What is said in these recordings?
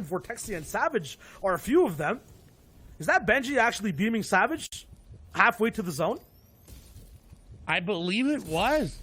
Vortexia and Savage are a few of them. Is that Benji actually beaming Savage halfway to the zone? I believe it was.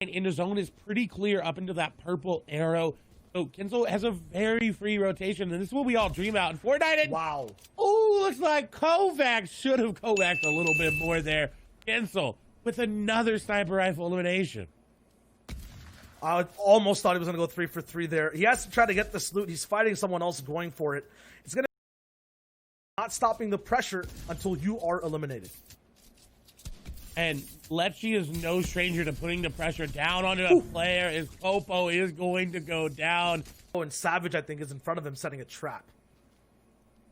In the zone is pretty clear up into that purple arrow. So Kenzo has a very free rotation, and this is what we all dream about in Fortnite. And wow. Oh, looks like Kovacs should have Kovacs a little bit more there. Kenzo with another sniper rifle elimination. I almost thought he was going to go 3 for 3 there. He has to try to get this loot. He's fighting someone else going for it. It's going to not stopping the pressure until you are eliminated. And lirik is no stranger to putting the pressure down onto a player. As Popo is going to go down. Oh, and Savage, I think, is in front of him setting a trap.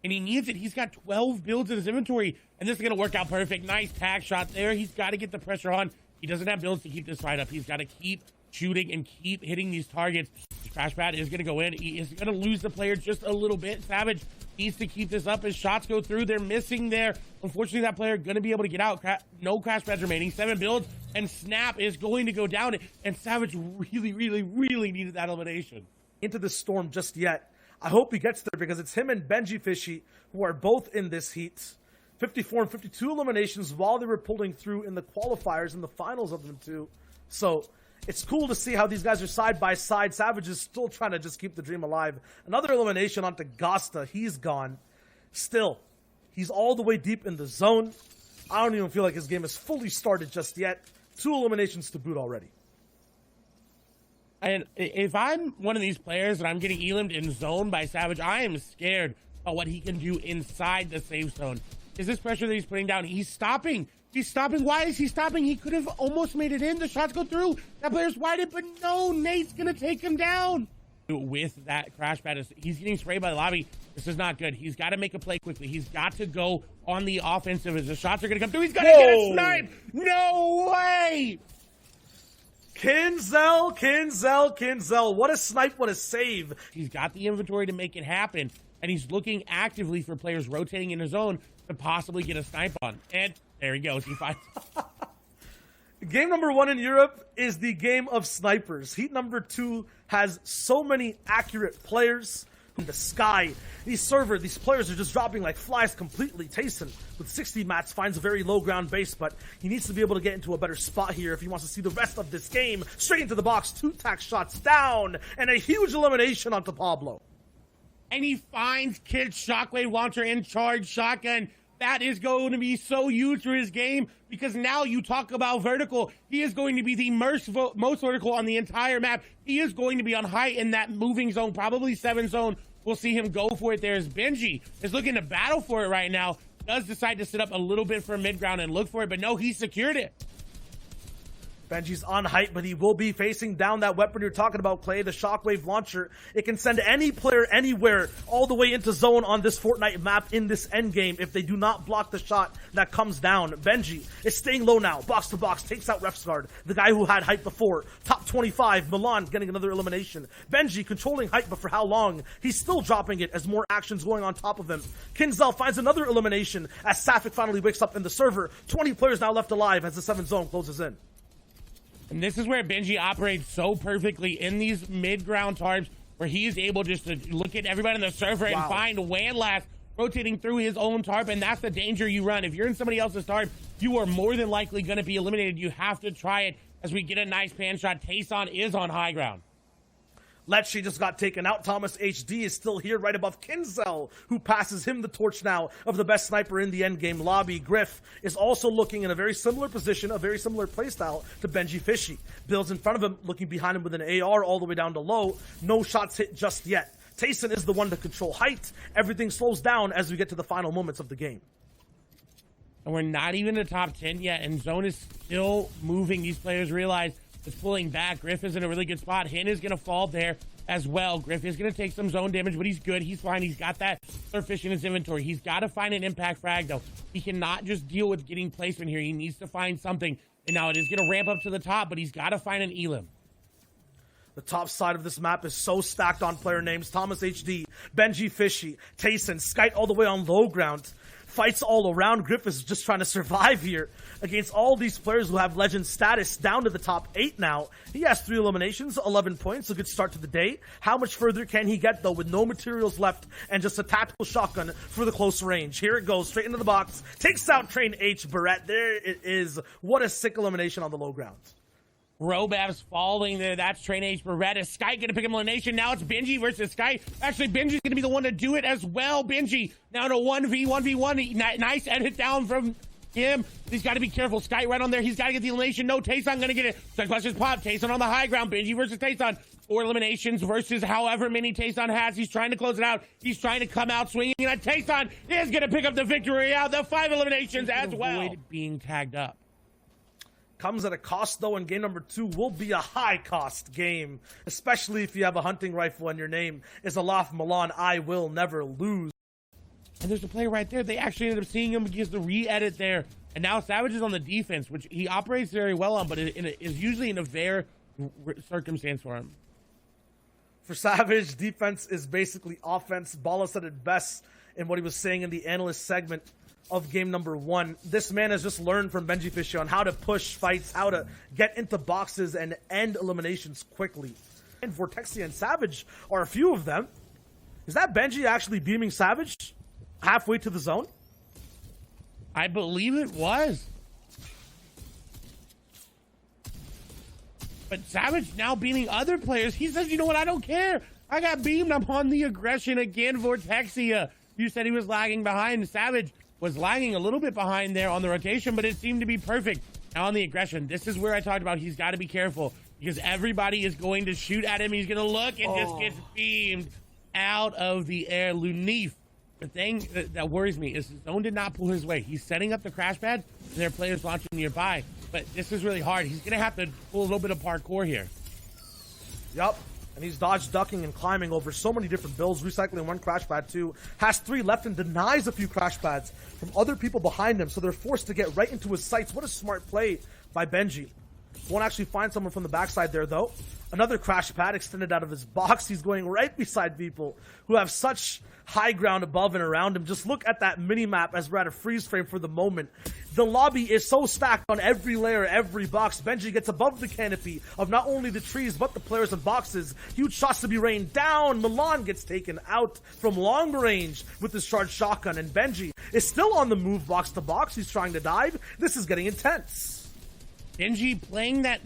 And he needs it. He's got 12 builds in his inventory. And this is going to work out perfect. Nice tag shot there. He's got to get the pressure on. He doesn't have builds to keep this fight up. He's got to keep shooting and keep hitting these targets. Crash pad is going to go in. He is going to lose the player just a little bit. Savage needs to keep this up as shots go through. They're missing there. Unfortunately, that player going to be able to get out. No crash pads remaining. 7 builds, and Snap is going to go down. And Savage really, really, really needed that elimination. Into the storm just yet. I hope he gets there because it's him and Benjyfishy who are both in this heat. 54 and 52 eliminations while they were pulling through in the qualifiers and the finals of them too. So it's cool to see how these guys are side by side. Savage is still trying to just keep the dream alive. Another elimination onto Gosta. He's gone. Still, he's all the way deep in the zone. I don't even feel like his game is fully started just yet. 2 eliminations to boot already. And if I'm one of these players and I'm getting elimed in zone by Savage, I am scared about what he can do inside the safe zone. Is this pressure that he's putting down? He's stopping. He's stopping. Why is he stopping? He could have almost made it in. The shots go through. That player's wide, but no, Nate's going to take him down. With that crash pad, he's getting sprayed by the lobby. This is not good. He's got to make a play quickly. He's got to go on the offensive as the shots are going to come through. He's going to get a snipe. No way. Kinzel. What a snipe, what a save. He's got the inventory to make it happen, and he's looking actively for players rotating in his zone to possibly get a snipe on. And there he goes. He finds. Game number 1 in Europe is the game of snipers. Heat number 2 has so many accurate players. In the sky, these players are just dropping like flies completely. Tayson with 60 mats finds a very low ground base, but he needs to be able to get into a better spot here if he wants to see the rest of this game. Straight into the box, 2 tack shots down, and a huge elimination onto Pablo. And he finds Kid's shockwave launcher in charge shotgun. That is going to be so huge for his game because now you talk about vertical. He is going to be the most vertical on the entire map. He is going to be on height in that moving zone, probably 7 zone. We'll see him go for it. There's Benji is looking to battle for it right now. Does decide to sit up a little bit for mid ground and look for it, but no, he secured it. Benji's on height, but he will be facing down that weapon you're talking about, Clay, the shockwave launcher. It can send any player anywhere all the way into zone on this Fortnite map in this endgame if they do not block the shot that comes down. Benji is staying low now, box to box, takes out Refsguard, the guy who had height before. Top 25, Milan getting another elimination. Benji controlling height, but for how long? He's still dropping it as more actions going on top of him. Kinzel finds another elimination as Safik finally wakes up in the server. 20 players now left alive as the 7th zone closes in. And this is where Benji operates so perfectly in these mid-ground tarps where he is able just to look at everybody in the server and find Wanlast rotating through his own tarp, and that's the danger you run. If you're in somebody else's tarp, you are more than likely going to be eliminated. You have to try it as we get a nice pan shot. Tayson is on high ground. lirik just got taken out. Thomas HD is still here right above Kinzel, who passes him the torch now of the best sniper in the endgame lobby. Griff is also looking in a very similar position, a very similar playstyle to Benjyfishy. Builds in front of him, looking behind him with an AR all the way down to low. No shots hit just yet. Tayson is the one to control height. Everything slows down as we get to the final moments of the game. And we're not even in the top 10 yet, and zone is still moving. These players realize it's pulling back. Griff is in a really good spot. Hin is going to fall there as well. Griff is going to take some zone damage, but he's good. He's fine. He's got that surfish in his inventory. He's got to find an impact frag, though. He cannot just deal with getting placement here. He needs to find something. And now it is going to ramp up to the top, but he's got to find an elim. The top side of this map is so stacked on player names. Thomas HD, Benjyfishy, Tayson, Skite all the way on low ground. Fights all around. Griff is just trying to survive here against all these players who have legend status down to the top 8 now. He has 3 eliminations, 11 points, a good start to the day. How much further can he get though with no materials left and just a tactical shotgun for the close range? Here it goes, straight into the box. Takes out Train H, Barrett. There it is. What a sick elimination on the low ground. Robab's falling there. That's Train H Beretta. Sky gonna pick up elimination. Now it's Benji versus Sky. Actually, Benji's gonna be the one to do it as well. Benji now to 1v1. Nice edit down from him. He's got to be careful. Sky right on there. He's got to get the elimination. No, Tayson gonna get it. Questions pop. Tayson on the high ground. Benji versus Tayson. 4 eliminations versus however many Tayson has. He's trying to close it out. He's trying to come out swinging. And Tayson is gonna pick up the victory out. The 5 eliminations as well. Avoid being tagged up. Comes at a cost, though, and game number 2 will be a high-cost game, especially if you have a hunting rifle and your name is Alaf Milan. I will never lose. And there's a player right there. They actually ended up seeing him because the re-edit there. And now Savage is on the defense, which he operates very well on, but is usually in a very circumstance for him. For Savage, defense is basically offense. Bala said it best in what he was saying in the analyst segment of game number 1. This man has just learned from Benjyfishy on how to push fights, how to get into boxes and end eliminations quickly. And Vortexia and Savage are a few of them. Is that Benji actually beaming Savage halfway to the zone? I believe it was. But Savage now beating other players. He says, you know what, I don't care. I got beamed. I'm on the aggression again. Vortexia, you said he was lagging behind. Savage was lagging a little bit behind there on the rotation, but it seemed to be perfect. Now on the aggression, this is where I talked about he's got to be careful because everybody is going to shoot at him. He's going to look and just gets beamed out of the air. Lunif. The thing that worries me is Zone did not pull his way. He's setting up the crash pad and there are players launching nearby, but this is really hard. He's going to have to pull a little bit of parkour here. Yup. And he's dodge ducking and climbing over so many different builds, recycling 1 crash pad too. Has 3 left and denies a few crash pads from other people behind him, so they're forced to get right into his sights. What a smart play by Benji. Won't actually find someone from the backside there though. Another crash pad extended out of his box. He's going right beside people who have such high ground above and around him. Just look at that mini map as we're at a freeze frame for the moment. The lobby is so stacked on every layer, every box. Benji gets above the canopy of not only the trees, but the players and boxes. Huge shots to be rained down. Milan gets taken out from long range with his charged shotgun. And Benji is still on the move box to box. He's trying to dive. This is getting intense. Benji playing that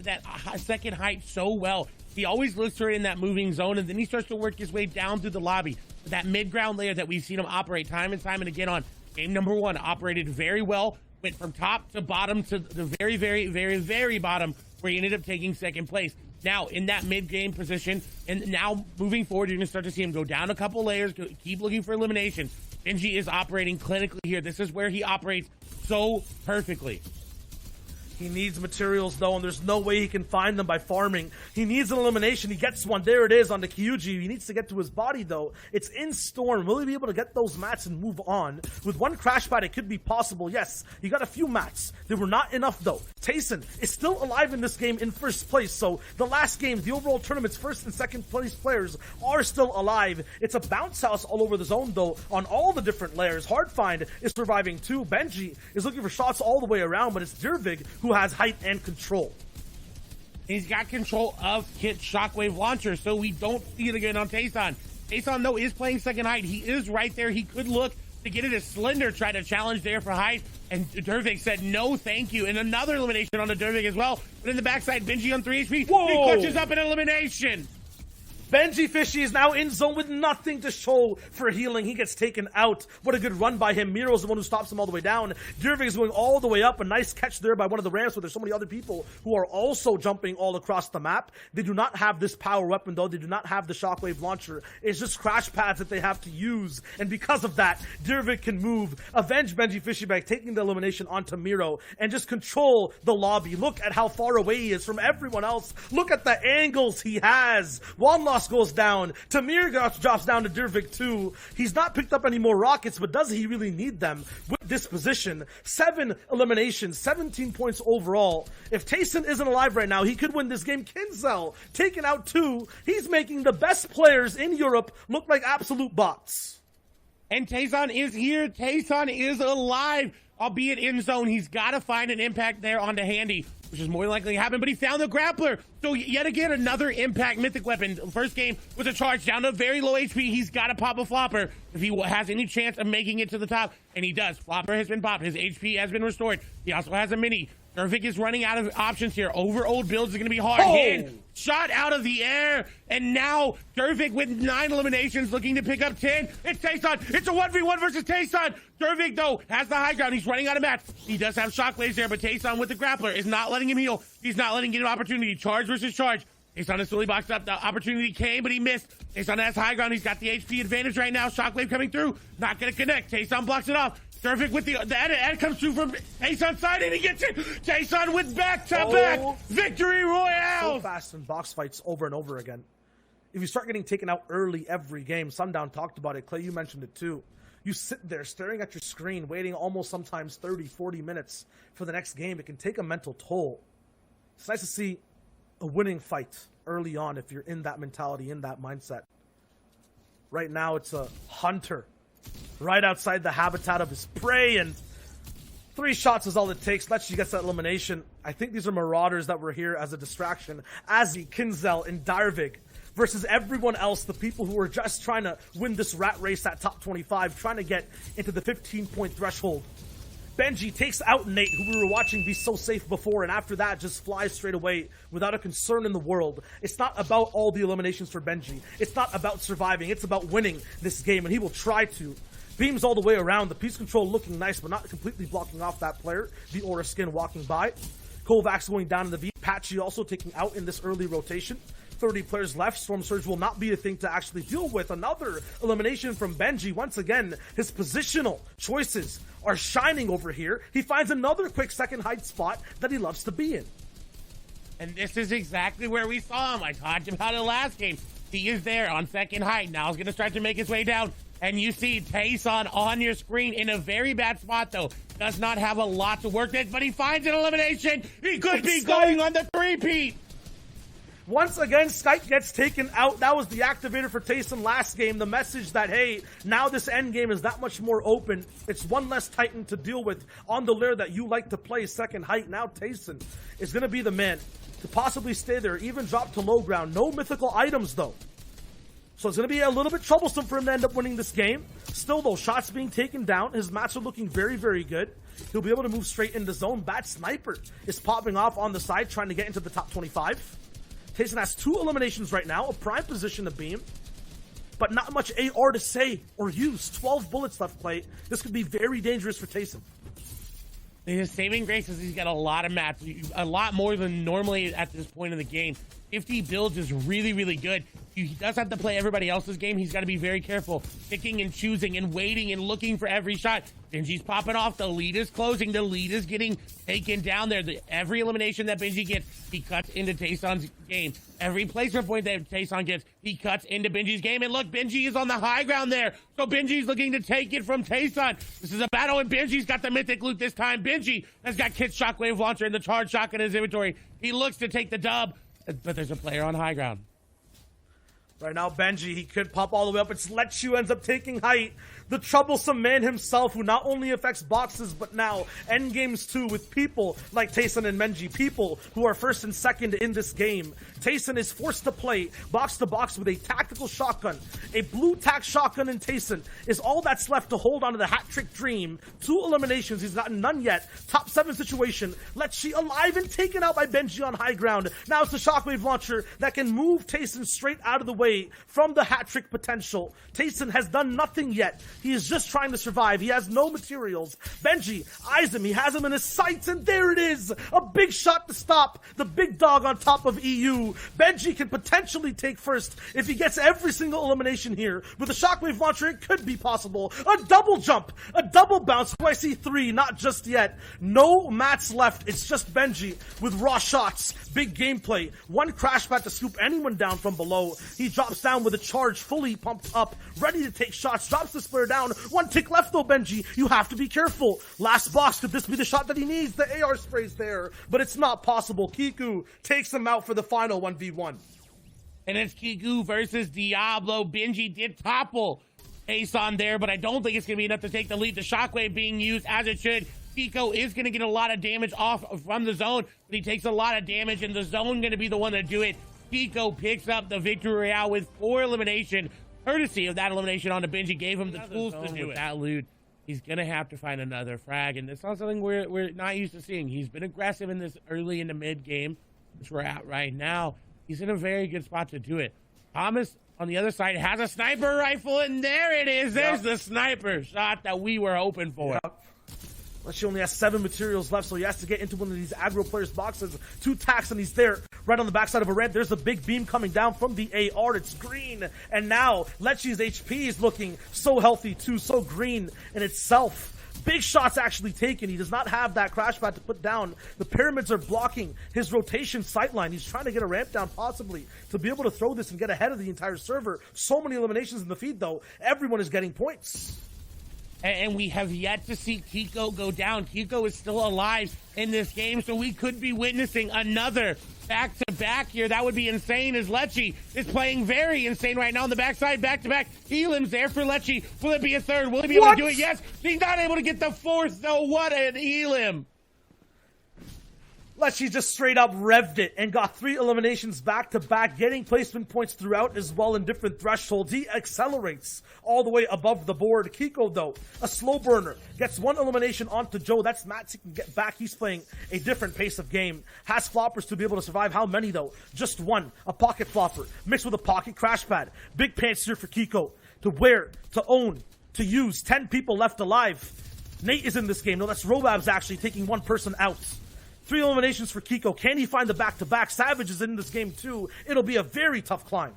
second height so well. He always looks for it in that moving zone, and then he starts to work his way down through the lobby. That mid-ground layer that we've seen him operate time and again on game number 1, operated very well. Went from top to bottom to the very, very, very, very bottom where he ended up taking 2nd place. Now in that mid-game position, and now moving forward, you're going to start to see him go down a couple layers, keep looking for elimination. Benji is operating clinically here. This is where he operates so perfectly. He needs materials though, and there's no way he can find them by farming. He needs an elimination. He gets one. There it is on the Kyuji. He needs to get to his body though. It's in Storm. Will he be able to get those mats and move on? With 1 crash pad, it could be possible. Yes, he got a few mats. They were not enough though. Tayson is still alive in this game in 1st place. So the last game, the overall tournament's 1st and 2nd place players are still alive. It's a bounce house all over the zone though on all the different layers. Hardfind is surviving too. Benji is looking for shots all the way around, but it's drvig who has height and control. He's got control of Kit's shockwave launcher, so we don't see it again on Tayson. Tayson, though, is playing second height. He is right there. He could look to get it as Slender tried to challenge there for height, and drvig said no thank you. And another elimination on the drvig as well. But in the backside, Benji on 3 HP. Whoa. He clutches up an elimination. Benjyfishy is now in zone with nothing to show for healing. He gets taken out. What a good run by him. Miro's the one who stops him all the way down. drvig is going all the way up. A nice catch there by one of the ramps, but there's so many other people who are also jumping all across the map. They do not have this power weapon though. They do not have the shockwave launcher. It's just crash pads that they have to use. And because of that, drvig can move, avenge Benjyfishy by taking the elimination onto Miro and just control the lobby. Look at how far away he is from everyone else. Look at the angles he has. One lost Frost goes down. Tamir drops down to Dervik too. He's not picked up any more rockets, but does he really need them with this position? 7 eliminations, 17 points overall. If Tayson isn't alive right now, he could win this game. Kinzel taken out 2. He's making the best players in Europe look like absolute bots. And Tayson is here. Tayson is alive, albeit in zone. He's got to find an impact there onto Handy, which is more likely to happen, but he found the grappler. So yet again, another impact mythic weapon. First game with a charge down to very low HP. He's got to pop a flopper if he has any chance of making it to the top, and he does. Flopper has been popped. His HP has been restored. He also has a mini. Dervik is running out of options here. Over old builds is going to be hard. Hand shot out of the air, and now Dervik with 9 eliminations looking to pick up 10. It's Tayson. It's a 1v1 versus Tayson. Dervik, though, has the high ground. He's running out of mats. He does have shockwaves there, but Tayson with the grappler is not letting him heal. He's not letting him get an opportunity. Charge versus charge. Tayson is fully boxed up. The opportunity came, but he missed. Tayson has high ground. He's got the HP advantage right now. Shockwave coming through. Not going to connect. Tayson blocks it off. Dervik with the edit comes through from Tayson's side, and he gets it. Tayson with back-to-back victory royale. So fast in box fights over and over again. If you start getting taken out early every game, Sundown talked about it. Clay, you mentioned it too. You sit there staring at your screen, waiting almost sometimes 30, 40 minutes for the next game. It can take a mental toll. It's nice to see a winning fight early on if you're in that mentality, in that mindset. Right now, it's a hunter right outside the habitat of his prey, and 3 shots is all it takes. Letchi gets that elimination. I think these are marauders that were here as a distraction. Azzy, Kinzel, and Dervik versus everyone else, the people who are just trying to win this rat race at top 25, trying to get into the 15-point threshold. Benji takes out Nate, who we were watching be so safe before, and after that just flies straight away without a concern in the world. It's not about all the eliminations for Benji. It's not about surviving. It's about winning this game, and he will try to. Beams all the way around. The piece control looking nice, but not completely blocking off that player. The Aura skin walking by. Kovacs going down in the V. Patchy also taking out in this early rotation. 30 players left. Storm Surge will not be a thing to actually deal with. Another elimination from Benji. Once again, his positional choices are shining over here. He finds another quick second height spot that he loves to be in. And this is exactly where we saw him. I talked about it last game. He is there on second height. Now he's going to start to make his way down. And you see Tayson on your screen in a very bad spot, though. Does not have a lot to work with, but he finds an elimination. He could be going on the 3-peat. Once again, Skype gets taken out. That was the activator for Tayson last game. The message that, hey, now this end game is that much more open. It's one less Titan to deal with on the lair that you like to play second height. Now Tayson is going to be the man to possibly stay there, even drop to low ground. No mythical items, though. So it's going to be a little bit troublesome for him to end up winning this game. Still, though, shots being taken down. His mats are looking very, very good. He'll be able to move straight into zone. Bad Sniper is popping off on the side, trying to get into the top 25. Tayson has 2 eliminations right now, a prime position to beam, but not much AR to say or use. 12 bullets left, Clay. This could be very dangerous for Tayson. His saving grace is he's got a lot of mats, a lot more than normally at this point in the game. 50 builds is really, really good. He does have to play everybody else's game. He's got to be very careful, picking and choosing and waiting and looking for every shot. Benji's popping off. The lead is closing. The lead is getting taken down there. Every elimination that Benji gets, he cuts into Tayson's game. Every placement point that Tayson gets, he cuts into Benji's game. And look, Benji is on the high ground there. So Benji's looking to take it from Tayson. This is a battle, and Benji's got the mythic loot this time. Benji has got Kit's Shockwave Launcher and the charge shotgun in his inventory. He looks to take the dub, but there's a player on high ground. Right now, Benji, he could pop all the way up. It's Letchu ends up taking height. The troublesome man himself, who not only affects boxes, but now end games too, with people like Tayson and Benji, people who are first and second in this game. Tayson is forced to play box to box with a tactical shotgun. A blue tack shotgun in Tayson is all that's left to hold on to the hat trick dream. 2 eliminations, he's gotten none yet. Top 7 situation. Letchi alive and taken out by Benji on high ground. Now it's the shockwave launcher that can move Tayson straight out of the way from the hat trick potential. Tayson has done nothing yet. He is just trying to survive. He has no materials. Benji eyes him. He has him in his sights, and there it is. A big shot to stop the big dog on top of EU. Benji can potentially take first if he gets every single elimination here. With a shockwave launcher, it could be possible. A double jump, a double bounce. I see 3, not just yet. No mats left. It's just Benji with raw shots. Big gameplay. 1 crash pad to scoop anyone down from below. He drops drops down with a charge fully pumped up, ready to take shots, drops this player down. One tick left though, Benji. You have to be careful. Last box, could this be the shot that he needs? The AR spray's there, but it's not possible. Kiku takes him out for the final 1v1. And it's Kiku versus Diablo. Benji did topple Ace on there, but I don't think it's going to be enough to take the lead. The shockwave being used as it should. Kiko is going to get a lot of damage off from the zone, but he takes a lot of damage, and the zone going to be the one to do it. Kiko picks up the victory royale with 4 elimination, courtesy of that elimination onto Benji. Gave him the tools to do it. That loot, he's going to have to find another frag, and it's not something we're not used to seeing. He's been aggressive in this early in the mid game, which we're at right now. He's in a very good spot to do it. Thomas, on the other side, has a sniper rifle, and there it is. There's the sniper shot that we were hoping for. She only has 7 materials left, so he has to get into one of these aggro players' boxes. 2 tacks, and he's there, right on the backside of a ramp. There's a big beam coming down from the AR. It's green, and now Lechi's HP is looking so healthy too, so green in itself. Big shots actually taken. He does not have that crash pad to put down. The pyramids are blocking his rotation sightline. He's trying to get a ramp down possibly to be able to throw this and get ahead of the entire server. So many eliminations in the feed though. Everyone is getting points. And we have yet to see Kiko go down. Kiko is still alive in this game, so we could be witnessing another back-to-back here. That would be insane, as Lechi is playing very insane right now on the backside, back-to-back. Elim's there for Lechi. Will it be a third? Will he be able to do it? Yes. He's not able to get the fourth, though. What an Elim. Lechi just straight up revved it and got 3 eliminations back-to-back, getting placement points throughout as well in different thresholds. He accelerates all the way above the board. Kiko, though, a slow burner, gets 1 elimination onto Joe. That's Matt. He can get back. He's playing a different pace of game. Has floppers to be able to survive. How many, though? Just 1. A pocket flopper mixed with a pocket crash pad. Big pants here for Kiko to wear, to own, to use. 10 people left alive. Nate is in this game. No, that's Robabs actually taking 1 person out. 3 eliminations for Kiko. Can he find the back-to-back? Savage is in this game too. It'll be a very tough climb.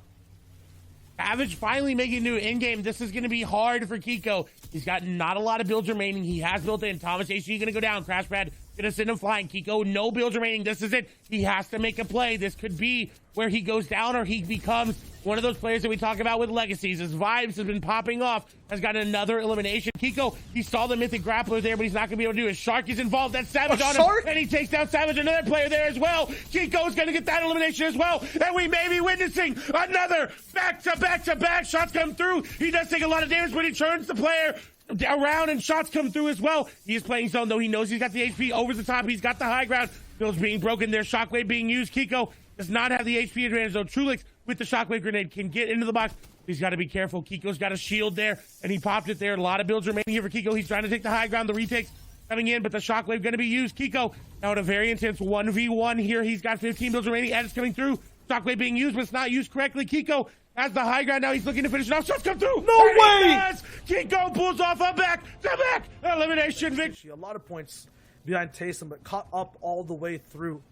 Savage finally making new in-game. This is going to be hard for Kiko. He's got not a lot of builds remaining. He has built in. Thomas HG going to go down. Crash pad going to send him flying. Kiko, no builds remaining. This is it. He has to make a play. This could be where he goes down or he becomes one of those players that we talk about with legacies. His vibes have been popping off. Has got another elimination. Kiko, he saw the mythic grappler there, but he's not going to be able to do it. Shark is involved. That's Savage on him. And he takes down Savage, another player there as well. Kiko's going to get that elimination as well. And we may be witnessing another back-to-back-to-back. Shots come through. He does take a lot of damage, but he turns the player around and shots come through as well. He is playing zone, though. He knows he's got the HP over the top. He's got the high ground. Builds being broken there. Shockwave being used. Kiko does not have the HP advantage, though. Trulix with the shockwave grenade can get into the box. He's got to be careful. Kiko's got a shield there, and he popped it there. A lot of builds remaining here for Kiko. He's trying to take the high ground. The retakes coming in, but the shockwave going to be used. Kiko now in a very intense 1v1 here. He's got 15 builds remaining. Edits coming through. Shockwave being used, but it's not used correctly. Kiko has the high ground now. He's looking to finish it off. Shots come through. No way! Kiko pulls off a back-to-back elimination victory. A lot of points behind Taysom, but caught up all the way through.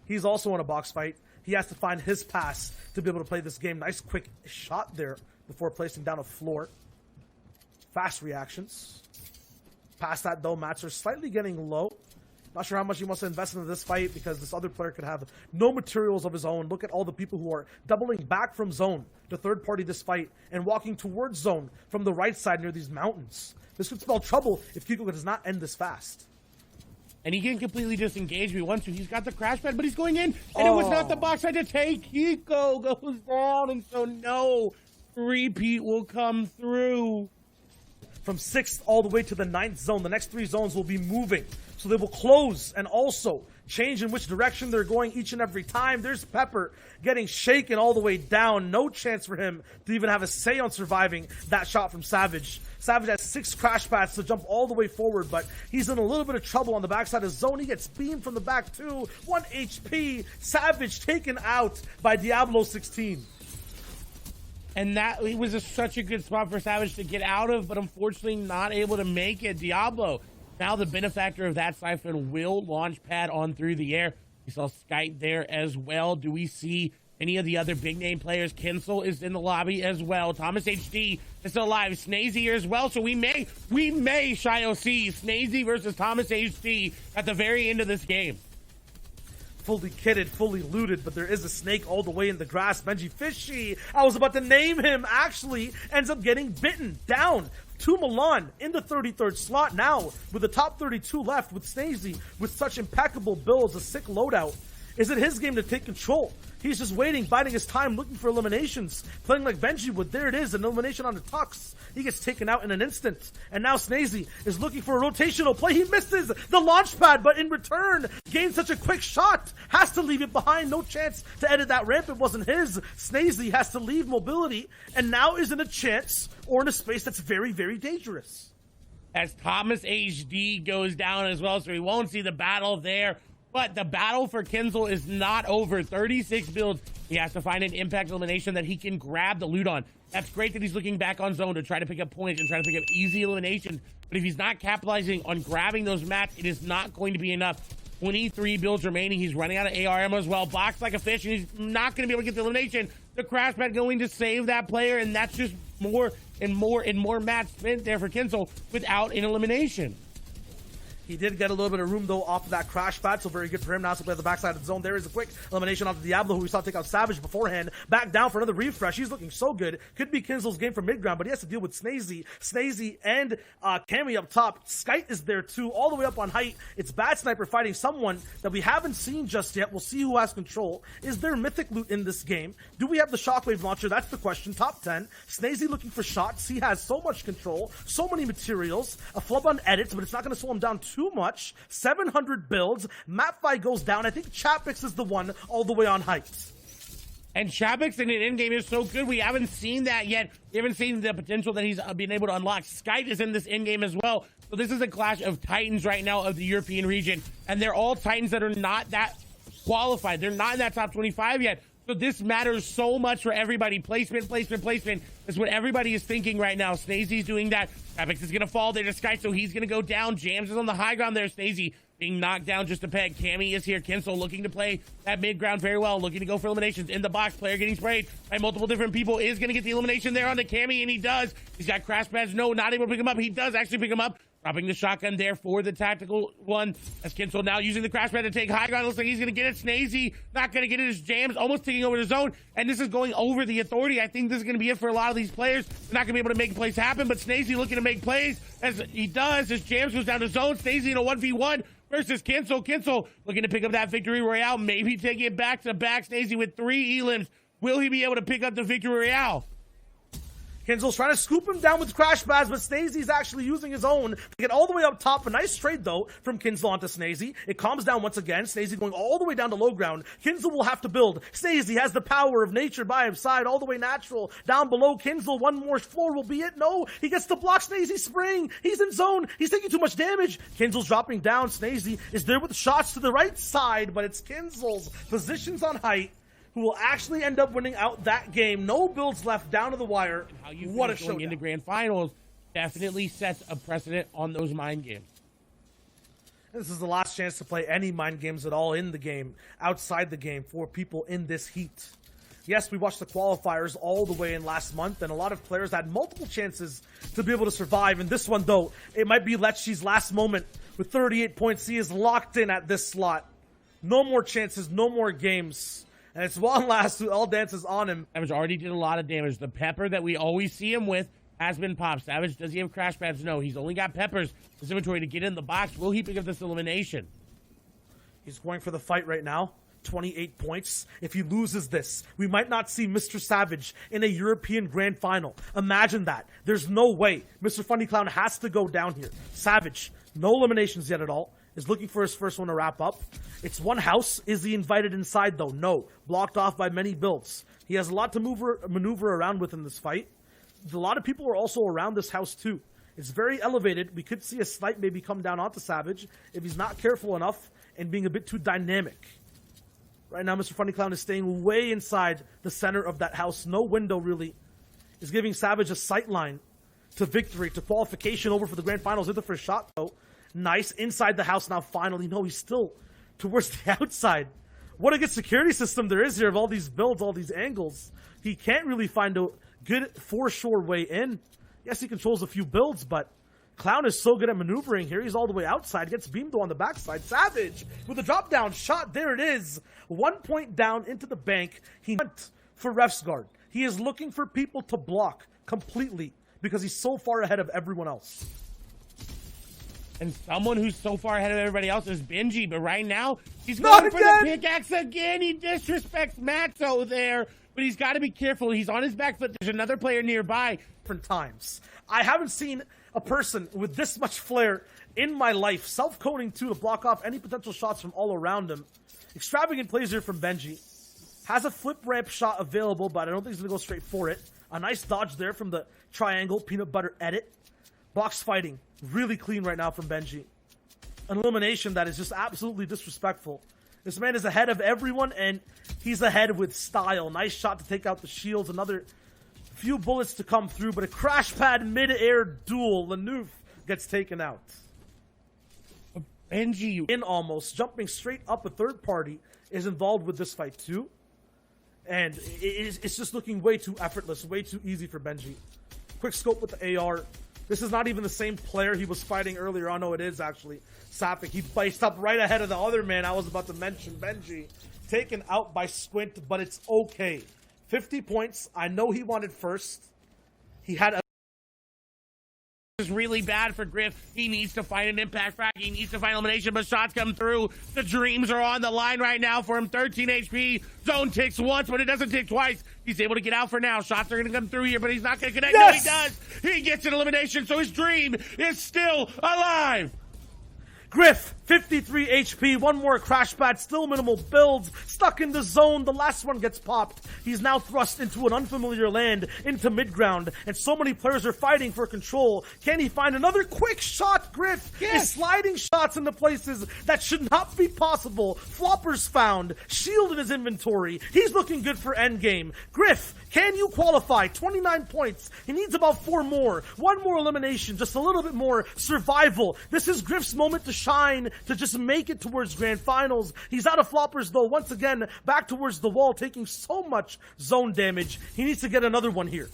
He's also in a box fight. He has to find his pass to be able to play this game. Nice quick shot there before placing down a floor. Fast reactions. Past that though, mats are slightly getting low. Not sure how much he wants to invest into this fight because this other player could have no materials of his own. Look at all the people who are doubling back from zone to third party this fight and walking towards zone from the right side near these mountains. This could spell trouble if Kiko does not end this fast. And he can completely disengage if he wants to. He's got the crash pad, but he's going in, and it was not the box side to take. Kiko goes down, and so no repeat will come through. From 6th all the way to the 9th zone, the next 3 zones will be moving. So they will close and also change in which direction they're going each and every time. There's Pepper getting shaken all the way down. No chance for him to even have a say on surviving that shot from Savage. Savage has 6 crash pads to jump all the way forward, but he's in a little bit of trouble on the backside of zone. He gets beamed from the back too. 1 HP. Savage taken out by Diablo 16. And that it was such a good spot for Savage to get out of, but unfortunately not able to make it. Diablo, now the benefactor of that siphon, will launch pad on through the air. We saw Skype there as well. Do we see any of the other big name players? Kinsel is in the lobby as well. Thomas HD is still alive. Snazy here as well. So we may Shio see Snazy versus Thomas HD at the very end of this game. fully kitted, fully looted, but there is a snake all the way in the grass. Benjyfishy, I was about to name him, actually ends up getting bitten down to Milan in the 33rd slot now with the top 32 left with Snazy with such impeccable builds, a sick loadout. Is it his game to take control? He's just waiting, biding his time, looking for eliminations, playing like Benji would. There it is, an elimination on the Tux. He gets taken out in an instant. And now Snazy is looking for a rotational play. He misses the launch pad, but in return, gains such a quick shot. Has to leave it behind. No chance to edit that ramp. It wasn't his. Snazy has to leave mobility, and now is in a chance or in a space that's very, very dangerous. As Thomas HD goes down as well, so we won't see the battle there. But the battle for Kinzel is not over. 36 builds. He has to find an impact elimination that he can grab the loot on. That's great that he's looking back on zone to try to pick up points and try to pick up easy eliminations. But if he's not capitalizing on grabbing those mats, it is not going to be enough. 23 builds remaining. He's running out of AR ammo as well. Boxed like a fish, and he's not going to be able to get the elimination. The crash pad going to save that player, and that's just more and more mats spent there for Kinzel without an elimination. He did get a little bit of room, though, off of that crash pad, so very good for him. Now to play the backside of the zone. There is a quick elimination onto Diablo, who we saw take out Savage beforehand. Back down for another refresh. He's looking so good. Could be Kinzel's game from mid-ground, but he has to deal with Snazy and Cammy up top. Skite is there, too, all the way up on height. It's Bad Sniper fighting someone that we haven't seen just yet. We'll see who has control. Is there mythic loot in this game? Do we have the Shockwave launcher? That's the question. Top 10. Snazy looking for shots. He has so much control, so many materials. A flub on edits, but it's not going to slow him down too much. 700 builds. Mapfi goes down. I think Chapix is the one all the way on heights. And Chapix in an in-game is so good. We haven't seen that yet. We haven't seen the potential that he's been able to unlock. Skite is in this in-game as well. So this is a clash of titans right now of the European region. And they're all titans that are not that qualified. They're not in that top 25 yet. So this matters so much for everybody. Placement is what everybody is thinking right now. Snazy's doing that. Chapix is going to fall there to Skite, so he's going to go down. Jams is on the high ground there. Snazy being knocked down just a peg. Cammy is here. Kinzel looking to play that mid ground very well, looking to go for eliminations. In the box, player getting sprayed by multiple different people is going to get the elimination there on the Cammy, and he does. He's got crash pads. No, not able to pick him up. He does actually pick him up. Dropping the shotgun there for the tactical one. As Kinzel now using the crash pad to take high ground. Looks like he's going to get it. Snazy not going to get it. His Jams almost taking over the zone. And this is going over the authority. I think this is going to be it for a lot of these players. They're not going to be able to make plays happen. But Snazy looking to make plays as he does. His Jams goes down to zone. Snazy in a 1v1 versus Kinzel. Kinzel looking to pick up that victory royale. Maybe take it back to back. Snazy with 3 elims. Will he be able to pick up the victory royale? Kinzel's trying to scoop him down with crash pads, but Snazy's actually using his own to get all the way up top. A nice trade, though, from Kinzel onto Snazy. It calms down once again. Snazy going all the way down to low ground. Kinzel will have to build. Snazy has the power of nature by his side, all the way natural. Down below Kinzel, one more floor will be it. No, he gets to block Snazy spring. He's in zone. He's taking too much damage. Kinzel's dropping down. Snazy is there with shots to the right side, but it's Kinzel's positions on height who will actually end up winning out that game. No builds left down to the wire. How you what a showdown. Going into grand finals definitely sets a precedent on those mind games. This is the last chance to play any mind games at all in the game, outside the game, for people in this heat. Yes, we watched the qualifiers all the way in last month, and a lot of players had multiple chances to be able to survive. In this one, though, it might be Lechy's last moment with 38 points. He is locked in at this slot. No more chances, no more games. And it's one last, all dances on him. Savage already did a lot of damage. The pepper that we always see him with has been popped. Savage, does he have crash pads? No, he's only got peppers in his inventory to get in the box. Will he pick up this elimination? He's going for the fight right now. 28 points. If he loses this, we might not see Mr. Savage in a European Grand Final. Imagine that. There's no way. Mr. Funny Clown has to go down here. Savage, no eliminations yet at all. Is looking for his first one to wrap up. It's one house. Is he invited inside, though? No. Blocked off by many builds. He has a lot to maneuver around with in this fight. A lot of people are also around this house, too. It's very elevated. We could see a snipe maybe come down onto Savage if he's not careful enough and being a bit too dynamic. Right now, Mr. Funny Clown is staying way inside the center of that house. No window, really. He's giving Savage a sight line to victory, to qualification over for the Grand Finals. Hit the first shot, though. Nice. Inside the house now, finally. No, he's still towards the outside. What a good security system there is here of all these builds, all these angles. He can't really find a good for sure way in. Yes, he controls a few builds, but Clown is so good at maneuvering here. He's all the way outside. Gets beamed on the backside. Savage with a drop down shot. There it is. 1 point down into the bank. He went for ref's guard. He is looking for people to block completely because he's so far ahead of everyone else. And someone who's so far ahead of everybody else is Benji, but right now, he's going for the pickaxe again. He disrespects Matzo there, but he's got to be careful. He's on his back foot. There's another player nearby. Different times. I haven't seen a person with this much flair in my life. Self-coding too to block off any potential shots from all around him. Extravagant plays here from Benji. Has a flip ramp shot available, but I don't think he's going to go straight for it. A nice dodge there from the triangle. Peanut butter edit. Box fighting. Really clean right now from Benji. An elimination that is just absolutely disrespectful. This man is ahead of everyone, and he's ahead with style. Nice shot to take out the shields. Another few bullets to come through, but a crash pad mid-air duel. Lanouf gets taken out. Benji in almost, jumping straight up. A third party is involved with this fight too. And it's just looking way too effortless, way too easy for Benji. Quick scope with the AR. This is not even the same player he was fighting earlier on. No, it is actually Sapphik. He biced up right ahead of the other man I was about to mention, Benji. Taken out by Squint, but it's okay. 50 points. I know he wanted first. He had a is really bad for Griff. He needs to find an impact frag. He needs to find elimination, but shots come through. The dreams are on the line right now for him. 13 HP. Zone ticks once, but it doesn't tick twice. He's able to get out for now. Shots are going to come through here, but he's not going to connect. Yes! No, he does. He gets an elimination, so his dream is still alive. Griff, 53 HP, one more crash pad, still minimal builds, stuck in the zone, the last one gets popped. He's now thrust into an unfamiliar land, into mid-ground, and so many players are fighting for control. Can he find another quick shot? Griff is sliding shots into places that should not be possible. Floppers found, shield in his inventory. He's looking good for endgame. Griff, can you qualify? 29 points. He needs about 4 more. 1 more elimination, just a little bit more survival. This is Griff's moment to shine, to just make it towards grand finals. He's out of floppers though, once again, back towards the wall, taking so much zone damage. He needs to get another one here.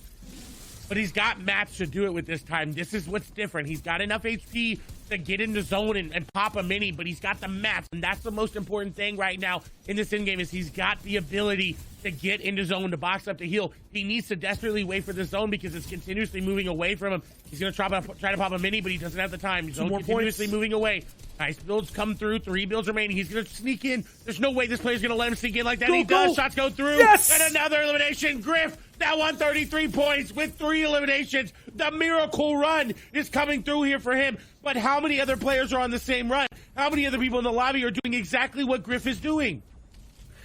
But he's got mats to do it with this time. This is what's different. He's got enough HP to get in the zone and pop a mini, but he's got the mats, and that's the most important thing right now in this in-game is he's got the ability to get into zone, to box up, to heal. He needs to desperately wait for the zone because it's continuously moving away from him. He's going to try to pop a mini, but he doesn't have the time. He's continuously moving away. Nice builds come through. 3 builds remaining. He's going to sneak in. There's no way this player's going to let him sneak in like that. He does. Shots go through. Yes! And another elimination. Griff now on 33 points with 3 eliminations. The miracle run is coming through here for him. But how many other players are on the same run? How many other people in the lobby are doing exactly what Griff is doing?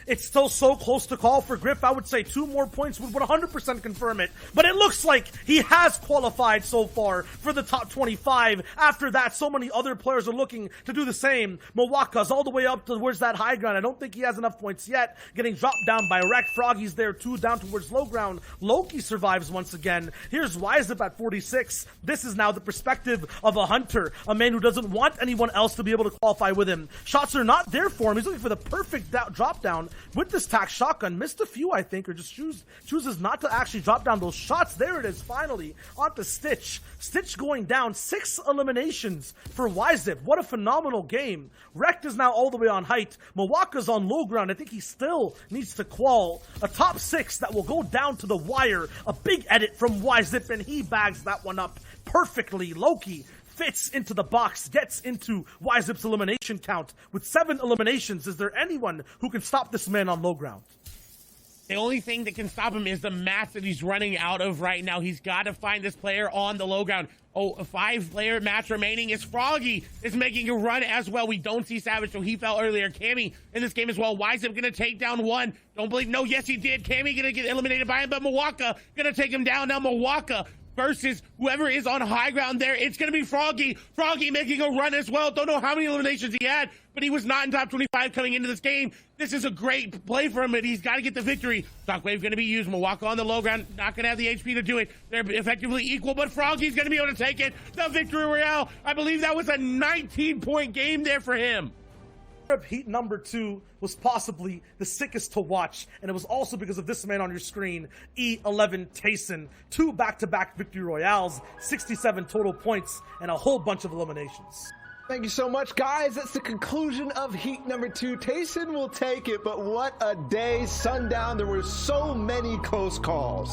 It's still so close to call for Griff. I would say 2 more points would 100% confirm it. But it looks like he has qualified so far for the top 25. After that, so many other players are looking to do the same. Mwaka's all the way up towards that high ground. I don't think he has enough points yet. Getting dropped down by Wreck. Froggy's there too, down towards low ground. Loki survives once again. Here's Wiseup at 46. This is now the perspective of a hunter. A man who doesn't want anyone else to be able to qualify with him. Shots are not there for him. He's looking for the perfect drop down. With this tack shotgun, missed a few, I think, or just chooses not to actually drop down those shots. There it is, finally, onto Stitch. Stitch going down, 6 eliminations for Wiseup. What a phenomenal game. Wrecked is now all the way on height. Mwaka's on low ground. I think he still needs to Qual. A top 6 that will go down to the wire. A big edit from Wiseup, and he bags that one up perfectly. Loki fits into the box, gets into Wiseup's elimination count. With 7 eliminations, is there anyone who can stop this man on low ground? The only thing that can stop him is the mats that he's running out of right now. He's got to find this player on the low ground. Oh, a 5-player match remaining is Froggy is making a run as well. We don't see Savage, so he fell earlier. Cammy in this game as well. Wiseup going to take down 1. Don't believe, no, yes he did. Cammy going to get eliminated by him, but Mwaka going to take him down. Now Mwaka versus whoever is on high ground there. It's going to be Froggy. Froggy making a run as well. Don't know how many eliminations he had, but he was not in top 25 coming into this game. This is a great play for him, and he's got to get the victory. Shockwave going to be used. Mwaka on the low ground. Not going to have the HP to do it. They're effectively equal, but Froggy's going to be able to take it. The victory royale. I believe that was a 19-point game there for him. Heat number 2 was possibly the sickest to watch, and it was also because of this man on your screen, E11 Tayson. 2 back-to-back victory royales, 67 total points, and a whole bunch of eliminations. Thank you so much, guys. That's the conclusion of heat number 2. Tayson will take it, but what a day. Sundown, there were so many close calls.